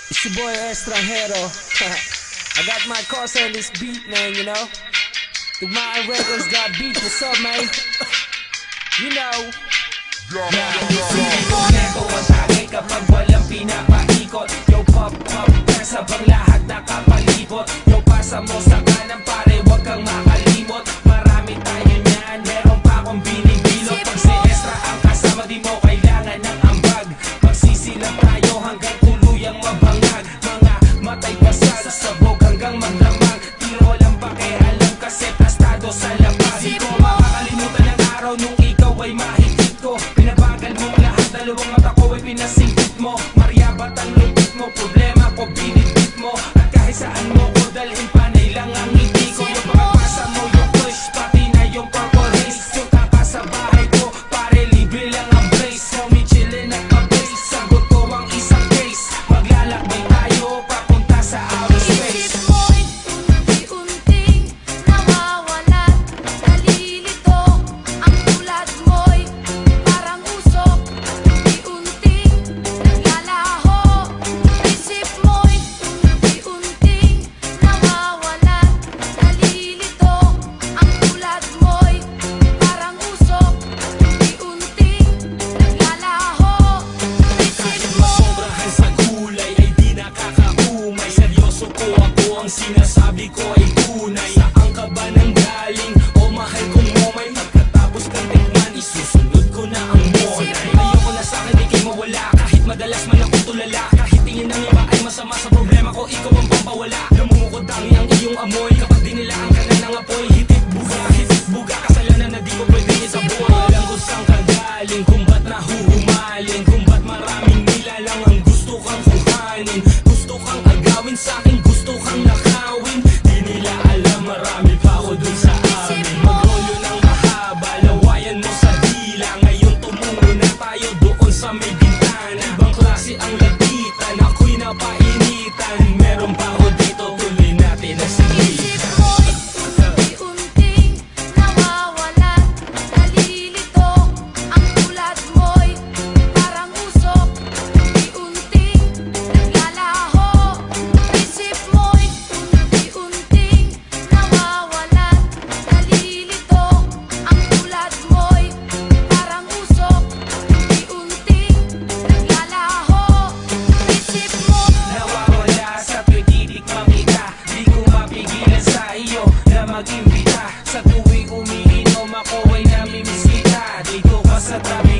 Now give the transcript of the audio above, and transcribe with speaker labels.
Speaker 1: It's your boy Estranjero. I got my cause on this beat, man, you know. Tugmaan Records got beat, what's up, man? You know.
Speaker 2: Hindi ko neto masakit kapag walang pinapaikot. Yo pop pop, kasabang lahat nakapalibot. Yo pasa mo sa kanan pare, wag kang makalimot. Marami tayo niyan, meron pa akong binibilot. Pag si Estra ang kasama, di mo kailangan ng ambag. Magsisilang tayo hanggang tuluyang mabangag. Mga matay pasal, sabog hanggang magdamag. Tiro lang pakialam kasi tastado sa labas. Di ko makakalimutan ang araw nung ikaw ay mahigit ko. Pinabagal mong lahat, dalawang mata ko ay pinasingkit mo. Maryabat ang lupit mo, problema ko binibit mo. At kahit saan mo ko dalhin, panay lang ang ngiti ko. Yung pagpasa mo, yung push, pati na yung purple haze. Yung kakasabahay ko, pare libre lang ang blaze. Homie chillin' at pa-base, sagot ko ang isang case. Maglalakbay tayo, papunta sa outer space.
Speaker 3: Isip mo'y unti-unting nawawalan, nalilito. Ang tulad mo'y parang usok, unti-unting naglalaho. Isip mo'y unti-unting nawawalan, nalilito. Ang tulad mo'y parang usok, unti-unting naglalaho. Isip mo
Speaker 2: Sobrahan sa gulay ay di nakakaumay. Seryoso ko ako, ang sinasabi ko ay tunay. Saan ka ba nang galing? O mahal kong momay. Pagkatapos kang tikman, isusunod ko na ang monay. Ayoko na sa'kin di kayo mawala. Kahit madalas man ako tulala. Kahit tingin ng iba ay masama sa problema ko, ikaw ang pampawala. Namumukod ang iyong amoy. Kapag dinilaan ka na ng apoy, hitik buga, kasalanan na di ko pwede isaboy. Alam ko saan ka galing, kung ba't nahuhumaling, kung ba't maraming nilalang ang gusto kang kuhanin. Gusto kang agawin sa'kin, gusto kang nakawin. Di nila alam, marami pa ako dun sa amin. Magrolo ng mahaba, lawayan mo sa dila. Ngayon tumungo na tayo doon sa may bintana. Ibang klase ang lapitan, ako'y napainitan. Meron pa ako dito, tuloy natin ang
Speaker 3: Isip mo'y unti-unting nawawalan, nalilito. Ang tulad mo'y parang usok, unti-unting naglalaho. Isip mo'y unti-unting nawawalan, nalilito. Ang tulad mo'y parang usok, unti-unting naglalaho. Isip mo
Speaker 2: Nawawala sa tuwing kita. Di ko mapigilan sa iyo na mag-imbita. Sa tuwing umiinom ako ay namimisita. Dito ka sa tabi